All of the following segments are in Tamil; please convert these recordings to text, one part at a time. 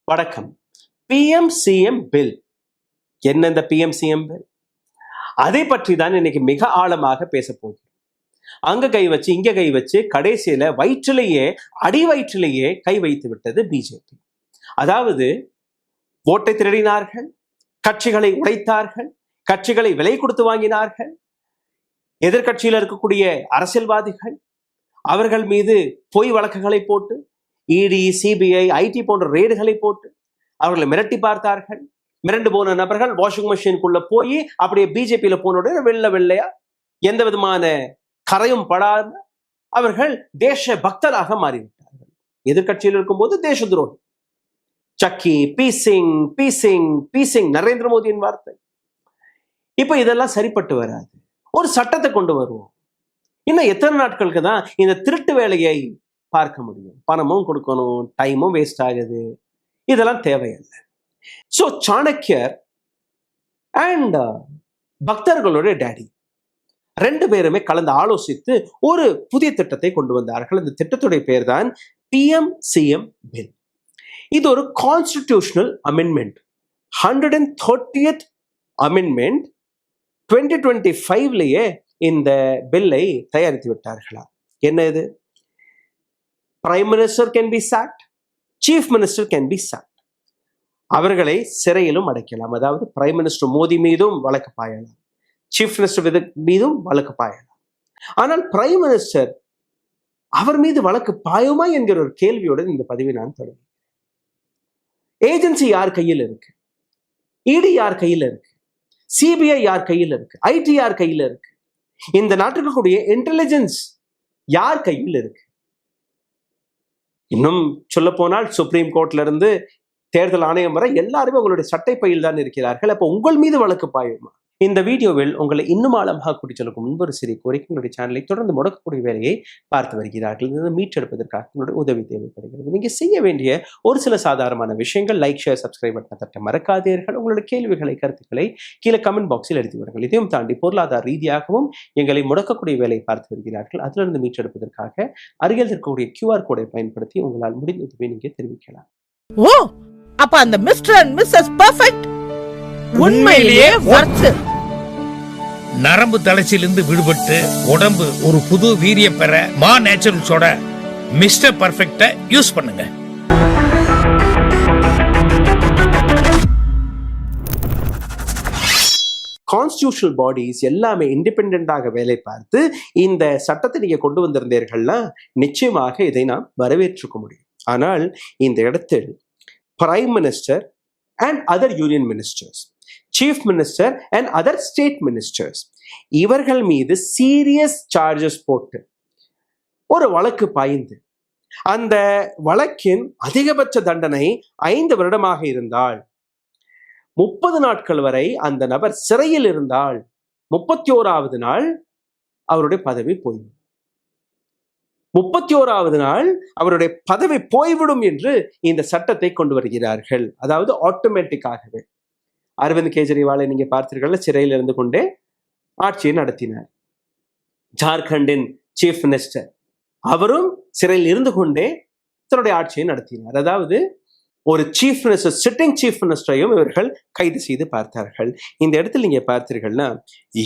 வணக்கம். பிஎம்சிஎம் பில் என்ன? இந்த பிஎம்சிஎம் பில் அதை பற்றி தான் இன்னைக்கு மிக ஆழமாக பேச போகிறோம். அங்க கை வச்சு இங்க கை வச்சு கடைசியில அடி வயிற்றிலேயே கை வைத்து விட்டது பிஜேபி. அதாவது ஓட்டை திருடினார்கள், கட்சிகளை உடைத்தார்கள், கட்சிகளை விலை கொடுத்து வாங்கினார்கள். எதிர்கட்சியில் இருக்கக்கூடிய அரசியல்வாதிகள் அவர்கள் மீது பொய் வழக்குகளை போட்டு இடி, சிபிஐ, ஐடி போன்ற ரெய்டுகளை போட்டு அவர்களை மிரட்டி பார்த்தார்கள். மிரண்டு போன நபர்கள் வாஷிங் மிஷினுக்குள்ள போய் அப்படியே பிஜேபியில போன வெள்ளையா எந்த விதமான கரையும் படாம அவர்கள் தேச பக்தராக மாறிவிட்டார்கள். எதிர்கட்சியில் இருக்கும்போது தேச துரோகி, சக்கி, பீசிங் பீசிங் பீசிங் நரேந்திர மோடியின் வார்த்தை. இப்ப இதெல்லாம் சரிப்பட்டு வராது. ஒரு சட்டத்தை கொண்டு வருவோம். இன்னும் எத்தனை நாட்களுக்கு தான் இந்த திருட்டு வேலையை பார்க்க முடியும்? பணமும் கொடுக்கணும், டைமும் வேஸ்ட் ஆகுது. இதெல்லாம் தேவையில்லை. சோ சாணக்கியர் அண்ட் பக்தர்களுடைய டேடி ரெண்டு பேருமே கலந்து ஆலோசித்து ஒரு புதிய திட்டத்தை கொண்டு வந்தார்கள். இந்த திட்டத்துடைய பெயர் தான் பிஎம்சிஎம் பில். இது ஒரு கான்ஸ்டிடியூஷனல் அமெண்ட்மெண்ட், 130th அமெண்ட்மெண்ட். 2025லயே இந்த பில்லை தயாரித்து விட்டார்களா? என்ன இது? Prime minister can be சாக்ட், chief minister can be சாக்ட். அவர்களை சிறையிலும் அடைக்கலாம். அதாவது பிரைம் மினிஸ்டர் மோடி மீதும் வழக்கு பாயலாம், சீஃப் மினிஸ்டர் மீதும் வழக்கு பாயலாம். ஆனால் பிரைம் மினிஸ்டர் அவர் மீது வழக்கு பாயுமா என்கிற ஒரு கேள்வியுடன் இந்த பதிவை நான் தொடங்கி. ஏஜென்சி யார் கையில் இருக்கு? இடி யார் கையில் இருக்கு? சிபிஐ யார் கையில் இருக்கு? ஐடி யார் கையில் இருக்கு? இந்த நாட்டுக்கு கூடிய இன்டெலிஜென்ஸ் யார் கையில் இருக்கு? இன்னும் சொல்ல போனால் சுப்ரீம் கோர்ட்ல இருந்து தேர்தல் ஆணையம் வரை எல்லாருமே உங்களுடைய சட்டை பையில் தான் இருக்கிறார்கள். அப்போ உங்கள் மீது வழக்கு பாயுமா? இந்த வீடியோவில் உங்களை இன்னும் ஆழமாக கூட்டிச் செல்லும் முன்பொரு சிறிய கோரிக்கை. உங்களுடைய சேனலை தொடர்ந்து முடக்கக்கூடிய வேலையை பார்த்து வருகிறார்கள். இது மீட்டெடுப்பதற்காக உங்களுடைய உதவி தேவைப்படுகிறது. நீங்க செய்ய வேண்டிய ஒரு சில சாதாரணமான விஷயங்கள்: லைக், ஷேர், சப்ஸ்கிரைப் பட்டனை தட்ட மறக்காதீர்கள். உங்களுடைய கேள்விகளை, கருத்துக்களை கீழே கமெண்ட் பாக்ஸில் எழுதி வருங்கள். இதையும் தாண்டி பொருளாதார ரீதியாகவும் எங்களை முடக்கக்கூடிய வேலையை பார்த்து வருகிறார்கள். அதிலிருந்து மீட்டெடுப்பதற்காக அருகில் இருக்கக்கூடிய QR கோடை பயன்படுத்தி உங்களால் முடிந்த உதவியை நீங்க தெரிவிக்கலாம். ஓ, அப்ப அந்த மிஸ்டர் அண்ட் மிஸ்ஸஸ் பெர்ஃபெக்ட் உண்மையிலேயே வர்த்து. நரம்பு தளர்ச்சியிலிருந்து விடுபட்டு உடம்பு ஒரு புது வீரியம் பெற மா நேச்சுரல்ஸோட மிஸ்டர் பர்ஃபெக்ட்ட யூஸ் பண்ணுங்க. கான்ஸ்டிடியூஷனல் பாடிஸ் எல்லாமே இண்டிபெண்டாக வேலை பார்த்து இந்த சட்டத்தை நீங்க கொண்டு வந்திருந்தீர்கள்னா நிச்சயமாக இதை நாம் வரவேற்றுக்க முடியும். ஆனால் இந்த இடத்தில் prime minister and other union ministers, chief minister and other state ministers, இவர்கள் மீது சீரியஸ் சார்ஜஸ் போட்டு ஒரு வழக்கு பாய்ந்து அந்த வழக்கின் அதிகபட்ச தண்டனை 5 வருடமாக இருந்தால், 30 நாட்கள் வரை அந்த நபர் சிறையில் இருந்தால், 31வது நாள் அவருடைய பதவி போய்விடும். 31வது நாள் அவருடைய பதவி போய்விடும் என்று இந்த சட்டத்தை கொண்டு வருகிறார்கள். அதாவது ஆட்டோமேட்டிக்காகவே. அரவிந்த் கெஜ்ரிவாலை நீங்க பார்த்தீர்கள், சிறையில் இருந்து கொண்டே ஆட்சியை நடத்தினார். ஜார்க்கண்டின் சீஃப் மினிஸ்டர் அவரும் சிறையில் இருந்து கொண்டே தன்னுடைய ஆட்சியை நடத்தினார். அதாவது ஒரு சீஃப் மினிஸ்டர், சிட்டிங் சீஃப் மினிஸ்டரையும் இவர்கள் கைது செய்து பார்த்தார்கள். இந்த இடத்துல நீங்க பார்த்தீர்கள்னா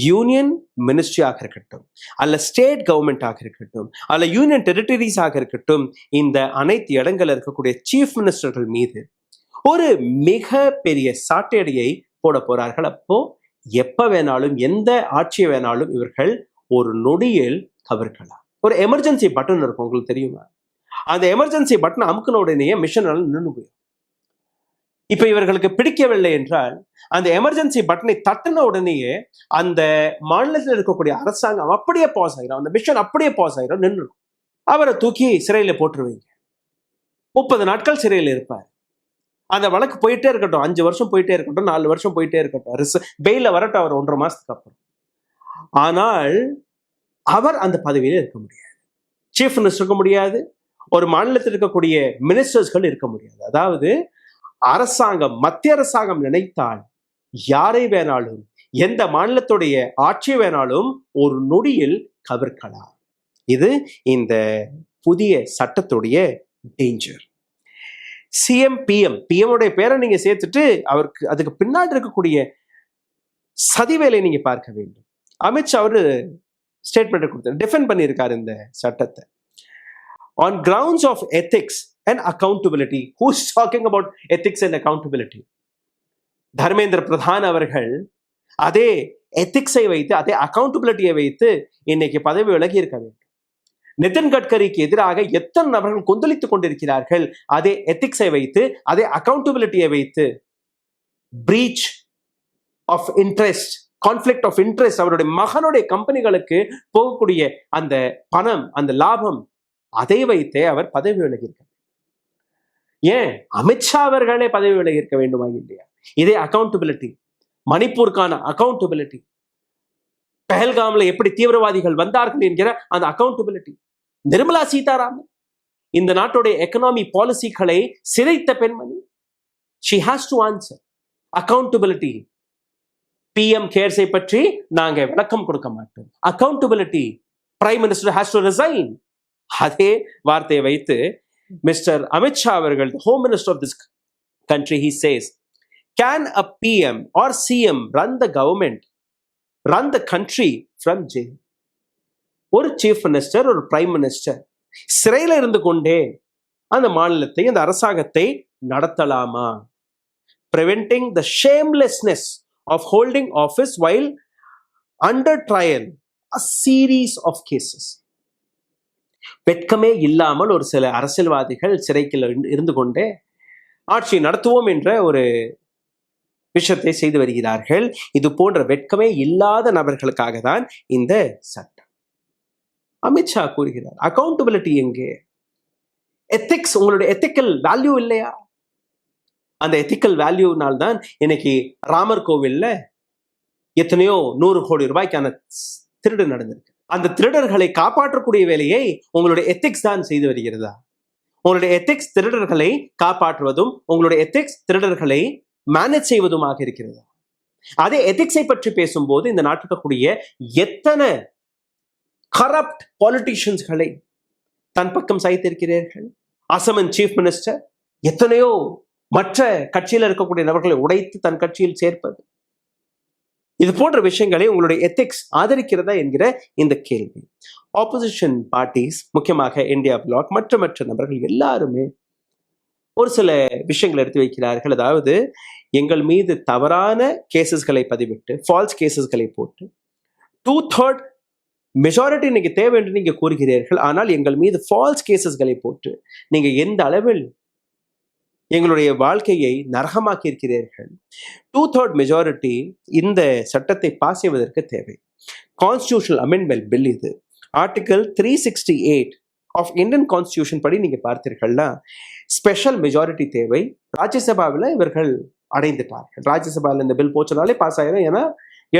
யூனியன் மினிஸ்ட்ரியாக இருக்கட்டும், அல்ல ஸ்டேட் கவர்மெண்டாக இருக்கட்டும், அல்ல யூனியன் டெரிட்டரிஸாக இருக்கட்டும், இந்த அனைத்து இடங்களில் இருக்கக்கூடிய சீஃப் மினிஸ்டர்கள் மீது ஒரு மிக பெரிய சாட்டையடியை போட போறார்கள். அப்போ எப்ப வேணாலும் எந்த ஆட்சியை வேணாலும் இவர்கள் ஒரு நொடியில் கவிர்க்கலாம். ஒரு எமர்ஜென்சி பட்டன் இருக்கும், உங்களுக்கு தெரியுமா? அந்த எமர்ஜென்சி பட்டன் அமுக்கின உடனேயே மிஷன் நின்று போயிடும். இப்ப இவர்களுக்கு பிடிக்கவில்லை என்றால் அந்த எமர்ஜென்சி பட்டனை தட்டின உடனேயே அந்த மாநிலத்தில் இருக்கக்கூடிய அரசாங்கம் அப்படியே பாஸ் ஆயிரும், அந்த மிஷன் அப்படியே பாஸ் ஆயிரும், நின்றுடும். அவரை தூக்கி சிறையில போட்டுருவீங்க. 30 நாட்கள் சிறையில் இருப்பார். அந்த வழக்கு போயிட்டே இருக்கட்டும், 5 வருஷம் போயிட்டே இருக்கட்டும், 4 வருஷம் போயிட்டே இருக்கட்டும், பெயில வரட்டும் அவர் 1.5 மாசத்துக்கு அப்புறம். ஆனால் அவர் அந்த பதவியில இருக்க முடியாது. சீஃப் மினிஸ்டர் இருக்க முடியாது, ஒரு மாநிலத்தில் இருக்கக்கூடிய மினிஸ்டர்ஸ்கள் இருக்க முடியாது. அதாவது அரசாங்கம், மத்திய அரசாங்கம் நினைத்தால் யாரை வேணாலும், எந்த மாநிலத்துடைய ஆட்சியை வேணாலும் ஒரு நொடியில் கவிர்க்கலாம். இது இந்த புதிய சட்டத்துடைய டேஞ்சர். சிஎம் பிஎம் உடைய பேரை நீங்க சேர்த்துட்டு அவருக்கு அதுக்கு பின்னாடி இருக்கக்கூடிய சதி வேலையை நீங்க பார்க்க வேண்டும். அமித்ஷா அவரு ஸ்டேட்மெண்ட் கொடுத்தாரு, டிஃபெண்ட் பண்ணியிருக்காரு இந்த சட்டத்தை. On grounds of ethics and accountability. Who is talking about ethics and accountability? Dharmendra Pradhan அவர்கள் அதே எத்திக்ஸை வைத்து, அதே அக்கௌண்டபிலிட்டியை வைத்து இன்னைக்கு பதவி விலகி இருக்க வேண்டும். நிதின் கட்கரிக்கு எதிராக எத்தனை நபர்கள் கொந்தளித்துக் கொண்டிருக்கிறார்கள், அதே எத்திக்ஸை வைத்து, அதே அக்கௌண்டபிலிட்டியை வைத்து. Breach of interest, conflict of interest, அவருடைய மகனுடைய கம்பெனிகளுக்கு போகக்கூடிய அந்த பணம், அந்த லாபம், அதை வைத்தே அவர் பதவி விலகி இருக்க. ஏன் அமித்ஷா அவர்களே பதவி விலகி இருக்க வேண்டுமா இல்லையா? இதே அக்கௌண்டபிலிட்டி, மணிப்பூருக்கான அக்கௌண்டபிலிட்டி, பஹல்காம்ல எப்படி தீவிரவாதிகள் வந்தார்கள் என்கிற அந்த அக்கௌண்டபிலிட்டி, நிர்மலா சீதாராமன் இந்த நாட்டுடைய எக்கனாமி பாலிசிகளை சிதைத்த பெண்மணி, she has to answer. Accountability. PM கேர்ஸை பற்றி நாங்க விளக்கம் கொடுக்க மாட்டோம். Accountability, prime minister has to resign. அதே வார்த்தையை வைத்து மிஸ்டர் அமித்ஷா அவர்கள், home minister of this country, he says, can a PM or CM run the government, run the country from jail? ஒரு சீஃப் மினிஸ்டர், ஒரு பிரைம் மினிஸ்டர் சிறையில் இருந்து கொண்டே அந்த மாநிலத்தை, அந்த அரசாங்கத்தை நடத்தலாமா? preventing the shamelessness of holding office while under trial, a series of cases. வெட்கமே இல்லாமல் ஒரு சில அரசியல்வாதிகள் சிறைக்குள்ள இருந்து கொண்டே ஆட்சி நடத்துவோம் என்ற ஒரு விஷயத்தை செய்து வருகிறார்கள். இது போன்ற வெட்கமே இல்லாத நபர்களுக்காக தான் இந்த சட்டம். அமித்ஷா கூறுகிறார், அக்கௌண்டபிலிட்டி எங்கே? எத்திக்ஸ், உங்களுடைய எத்திக்கல் வேல்யூ இல்லையா? அந்த எத்திக்கல் வேல்யூனால் தான் இன்னைக்கு ராமர் கோவில்ல எத்தனையோ 100 கோடி ரூபாய்க்கான திருடு நடந்திருக்கு. அந்த திருடர்களை காப்பாற்றக்கூடிய வேலையை உங்களுடைய எத்திக்ஸ் தான் செய்து வருகிறதா? உங்களுடைய எத்திக்ஸ் திருடர்களை காப்பாற்றுவதும், உங்களுடைய எத்திக்ஸ் திருடர்களை மேனேஜ் செய்வதுமாக இருக்கிறதா? அதே எத்திக்ஸை பற்றி பேசும்போது இந்த நாட்டுக்கு கூடிய எத்தனை கரப்ட் பாலிட்டிஷியன்ஸ்களை தன் பக்கம் சாய்த்திருக்கிறீர்கள். அசமன் சீஃப் மினிஸ்டர் எத்தனையோ மற்ற கட்சியில் இருக்கக்கூடிய நபர்களை உடைத்து தன் கட்சியில் சேர்ப்பது, இது போன்ற விஷயங்களை உங்களுடைய எத்திக்ஸ் ஆதரிக்கிறதா என்கிற இந்த கேள்வி. ஆப்போசிஷன் பார்ட்டிஸ், முக்கியமாக இந்தியா பிளாக், மற்ற நபர்கள் எல்லாருமே ஒரு சில விஷயங்களை எடுத்து வைக்கிறார்கள். அதாவது எங்கள் மீது தவறான கேசஸ்களை பதிவிட்டு, ஃபால்ஸ் கேசஸ்களை போட்டு, 2/3 மெஜாரிட்டி நீங்க தேவை என்று நீங்க கூறுகிறீர்கள். ஆனால் எங்கள் மீது ஃபால்ஸ் கேசஸ்களை போட்டு நீங்க எந்த அளவில் எங்களுடைய வாழ்க்கையை நரகமாக்கி இருக்கிறீர்கள். 2/3 மெஜாரிட்டி இந்த சட்டத்தை பாஸ் செய்வதற்கு தேவை. கான்ஸ்டிடியூஷனல் அமெண்ட்மெண்ட் பில் இது. ஆர்டிகல் 368 ஆஃப் இந்தியன் கான்ஸ்டிடியூஷன் படி நீங்க பார்த்தீர்கள்னா ஸ்பெஷல் மெஜாரிட்டி தேவை. ராஜ்யசபாவில் இவர்கள் அடைந்துட்டார்கள். ராஜ்யசபாவில் இந்த பில் போச்சனாலே பாஸ் ஆயிரும். ஏன்னா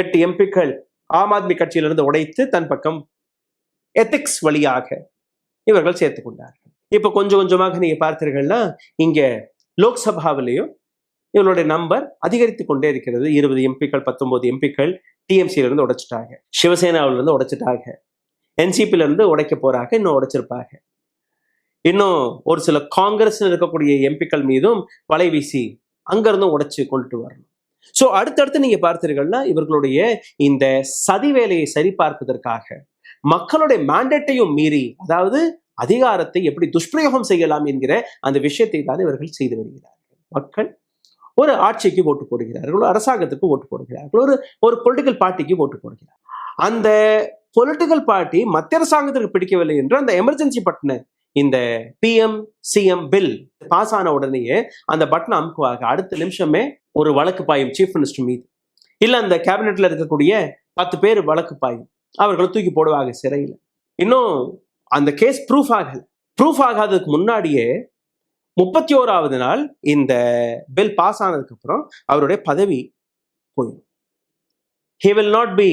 8 எம்பிக்கள் ஆம் ஆத்மி கட்சியிலிருந்து உடைத்து தன் பக்கம் எத்திக்ஸ் வழியாக இவர்கள் சேர்த்துக் கொண்டார்கள். இப்ப கொஞ்சம் கொஞ்சமாக நீங்க பார்த்தீர்கள்னா இங்க லோக்சபாவிலையும் இவங்களுடைய நம்பர் அதிகரித்து கொண்டே இருக்கிறது. 20 எம்பிக்கள், 19 எம்பிக்கள் டிஎம்சியில இருந்து உடைச்சிட்டாங்க, சிவசேனாவில இருந்து உடைச்சிட்டாங்க, என்சிபில இருந்து உடைக்க போறாங்க, இன்னும் உடைச்சிருப்பாங்க. இன்னும் ஒரு சில காங்கிரஸ்ல இருக்கக்கூடிய எம்பிக்கள் மீதும் வலை வீசி அங்கிருந்தும் உடைச்சு கொண்டு வரணும். ஸோ அடுத்தடுத்து நீங்க பார்த்தீர்கள்னா இவர்களுடைய இந்த சதி வேலையை சரிபார்ப்பதற்காக மக்களுடைய மேண்டேட்டையும் மீறி, அதாவது அதிகாரத்தை எப்படி துஷ்பிரயோகம் செய்யலாம் என்கிற அந்த விஷயத்தை தான் இவர்கள் செய்து வருகிறார்கள். மக்கள் ஒரு ஆட்சிக்கு ஓட்டு போடுகிறார்கள், அரசாங்கத்துக்கு ஓட்டு போடுகிறார்கள், ஒரு பொலிட்டிக்கல் பார்ட்டிக்கு ஓட்டு போடுகிறார். அந்த பொலிட்டிக்கல் பார்ட்டி மத்திய அரசாங்கத்திற்கு பிடிக்கவில்லை என்று அந்த எமர்ஜென்சி பட்டனை, இந்த பிஎம் சிஎம் பில் பாஸ் ஆன உடனேயே அந்த பட்டனை அமுக்குவாங்க. அடுத்த நிமிஷமே ஒரு வழக்கு பாயும் சீஃப் மினிஸ்டர் மீது, இல்ல அந்த கேபினெட்ல இருக்கக்கூடிய 10 பேர் வழக்கு பாயும், அவர்களை தூக்கி போடுவாங்க சிறையில். இன்னும் அந்த கேஸ் ப்ரூஃப் ஆகாததுக்கு முன்னாடியே 31வது நாள் இந்த பில் பாஸ் ஆனதுக்கு அப்புறம் அவருடைய பதவி போயிடும். he will not be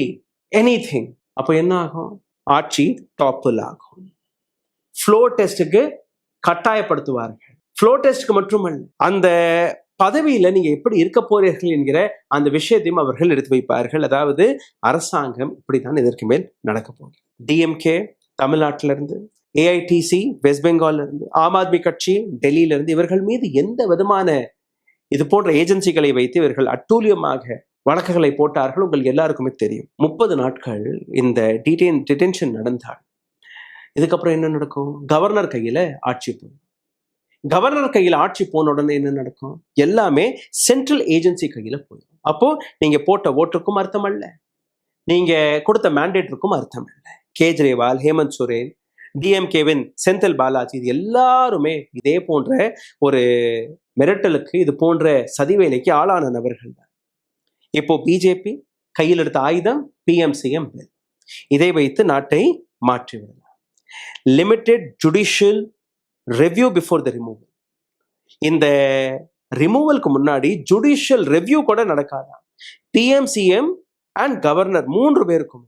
anything. அப்போ என்ன ஆகும்? ஆட்சி டாப்பிள் ஆகும். ஃப்ளோர் டெஸ்ட்டுக்கு கட்டாயப்படுத்துவார்கள். ஃப்ளோர் டெஸ்ட்டுக்கு மட்டுமல்ல, அந்த பதவியில நீங்க எப்படி இருக்க போறீர்கள் என்கிற அந்த விஷயத்தையும் அவர்கள் எடுத்து வைப்பார்கள். அதாவது அரசாங்கம் இப்படித்தான் இதற்கு மேல் நடக்க போகுது. டிஎம்கே தமிழ்நாட்டிலிருந்து, ஏஐடிசி வெஸ்ட் பெங்கால்ல இருந்து, ஆம் ஆத்மி கட்சி டெல்லியில இருந்து, இவர்கள் மீது எந்த விதமான இது போன்ற ஏஜென்சிகளை வைத்து இவர்கள் அட்டூழியமாக வழக்குகளை போட்டார்கள் உங்களுக்கு எல்லாருக்குமே தெரியும். 30 நாட்கள் இந்த டிடென்ஷன் நடந்தால் இதுக்கப்புறம் என்ன நடக்கும்? கவர்னர் கையில ஆட்சி போகும். கவர்னர் கையில் ஆட்சி போன உடனே என்ன நடக்கும்? எல்லாமே சென்ட்ரல் ஏஜென்சி கையில போயிடும். அப்போ நீங்க போட்ட ஓட்டுக்கும் அர்த்தம் அல்ல, நீங்க கொடுத்த மேண்டேட்டுக்கும் அர்த்தம் அல்ல. கேஜ்ரிவால், ஹேமந்த் சோரன், டிஎம்கேவின் செந்தில் பாலாஜி, இது எல்லாருமே இதே போன்ற ஒரு மிரட்டலுக்கு, இது போன்ற சதிவேலைக்கு ஆளான நபர்கள் தான். இப்போ பிஜேபி கையில் எடுத்த ஆயுதம் பிஎம்சிஎம் பில். இதை வைத்து நாட்டை மாற்றிவிடலாம். Limited judicial review before the removal. இந்த ரிமூவலுக்கு முன்னாடி ஜுடிஷியல் ரிவ்யூ கூட நடக்காதான். பிஎம்சிஎம் அண்ட் கவர்னர் 3 பேருக்கும்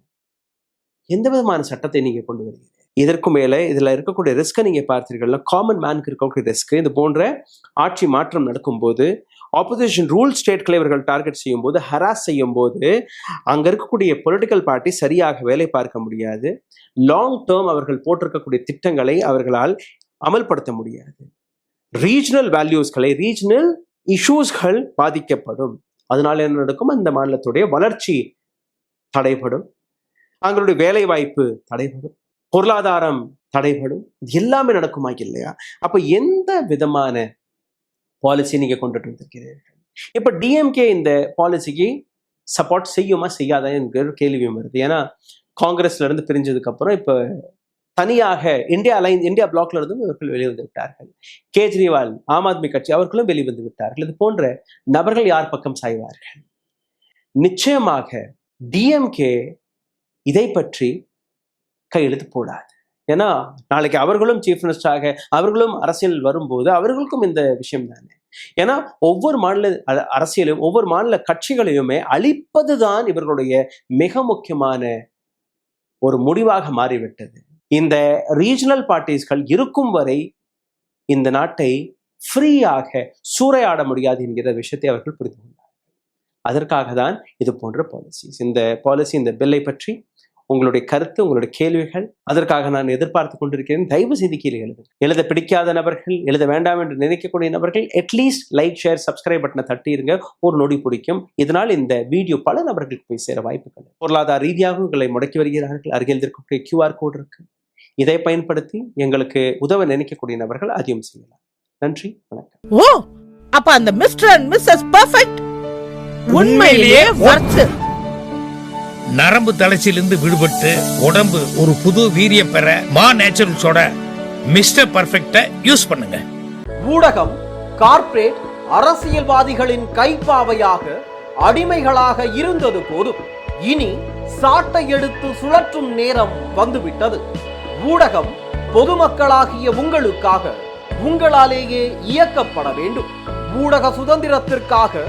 எந்த விதமான சட்டத்தை நீங்க கொண்டு வருகிறீங்க? இதற்கு மேல இதுல இருக்கக்கூடிய ரிஸ்கை நீங்க பார்த்தீர்கள்னா, காமன் மேனுக்கு இருக்கக்கூடிய ரிஸ்க், இது போன்ற ஆட்சி மாற்றம் நடக்கும்போது, ஆப்போசிஷன் ரூல் ஸ்டேட்களை இவர்கள் டார்கெட் செய்யும் போது, ஹராஸ் செய்யும் போது, அங்க இருக்கக்கூடிய பொலிட்டிக்கல் பார்ட்டி சரியாக வேலை பார்க்க முடியாது. லாங் டேர்ம் அவர்கள் போட்டிருக்கக்கூடிய திட்டங்களை அவர்களால் அமல்படுத்த முடியாது. ரீஜனல் வேல்யூஸ்களை, ரீஜனல் இஷ்யூஸ்கள் பாதிக்கப்படும். அதனால என்ன நடக்கும்? அந்த மாநிலத்துடைய வளர்ச்சி தடைபடும், அவங்களுடைய வேலை வாய்ப்பு தடைபடும், பொருளாதாரம் தடைபடும். இது எல்லாமே நடக்குமா இல்லையா? அப்ப எந்த விதமான பாலிசி நீங்க கொண்டுட்டு வந்திருக்கிறீர்கள்? இப்ப டிஎம்கே இந்த பாலிசிக்கு சப்போர்ட் செய்யுமா செய்யாதா என்கிற கேள்வியும் வருது. ஏன்னா காங்கிரஸ்ல இருந்து பிரிஞ்சதுக்கு அப்புறம் இப்ப தனியாக இந்தியா பிளாக்ல இருந்து இவர்கள் வெளிவந்து விட்டார்கள். கேஜ்ரிவால், ஆம் ஆத்மி கட்சி அவர்களும் வெளிவந்து விட்டார்கள். இது போன்ற நபர்கள் யார் பக்கம் சாய்வார்கள்? நிச்சயமாக டிஎம்கே இதை பற்றி கையெழுத்து போடாது. ஏன்னா நாளைக்கு அவர்களும் சீஃப் மினிஸ்டராக, அவர்களும் அரசியல் வரும்போது அவர்களுக்கும் இந்த விஷயம் தானே. ஏன்னா ஒவ்வொரு மாநில அரசியலும், ஒவ்வொரு மாநில கட்சிகளையுமே அழிப்பதுதான் இவர்களுடைய மிக முக்கியமான ஒரு முடிவாக மாறிவிட்டது. இந்த ரீஜனல் பார்ட்டிஸ்கள் இருக்கும் வரை இந்த நாட்டை ஃப்ரீயாக சூறையாட முடியாது என்கிற விஷயத்தை அவர்கள் புரிந்து கொண்டார்கள். அதற்காக தான் இது போன்ற பாலிசிஸ். இந்த பில்லை பற்றி உங்களுடைய கருத்து, உங்களுடைய கேள்விகள், அதற்காக நான் எதிர்பார்த்து கொண்டிருக்கிறேன். தயவு செய்து கீழே எழுத பிடிக்காத நபர்கள், எழுத வேண்டாம் என்று நினைக்கக்கூடிய நபர்கள் அட்லீஸ்ட் லைக், ஷேர், சப்ஸ்கிரைப் பட்டனை தட்டிருங்க. ஒரு நொடி பிடிக்கும். இதனால் இந்த வீடியோ பல நபர்களுக்கு போய் சேர வாய்ப்புகள். பொருளாதார ரீதியாக உங்களை முடக்கி வருகிறார்கள். அருகில் இருக்கக்கூடிய QR கோட் இருக்கு. இதை பயன்படுத்தி எங்களுக்கு உதவ நினைக்கக்கூடிய நபர்கள் அதிகம் செய்யலாம். நன்றி, வணக்கம். ஓ, அப்ப அந்த மிஸ்டர் அண்ட் மிஸ்ஸஸ் பர்ஃபெக்ட் உண்மையிலேயே வர்த்து. நரம்பு தளர்ச்சியிலிருந்து விடுபட்டு உடம்பு ஒரு புது வீரியம் பெற மா நேச்சுரல்ஸோட மிஸ்டர் பர்ஃபெக்ட யூஸ் பண்ணுங்க. ஊடகம் கார்ப்பரேட் அரசியல்வாதிகளின் கைப்பாவையாக, அடிமைகளாக இருந்தது போதும். இனி சாட்டை எடுத்து சுழற்றும் நேரம் வந்துவிட்டது. ஊடகம் பொதுமக்களாகிய உங்களுக்காக, உங்களாலேயே இயக்கப்பட வேண்டும். ஊடக சுதந்திரத்திற்காக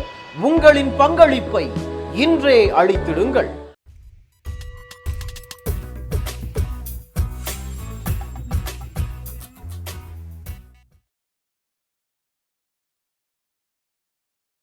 உங்களின் பங்களிப்பை இன்றே அளித்திடுங்கள்.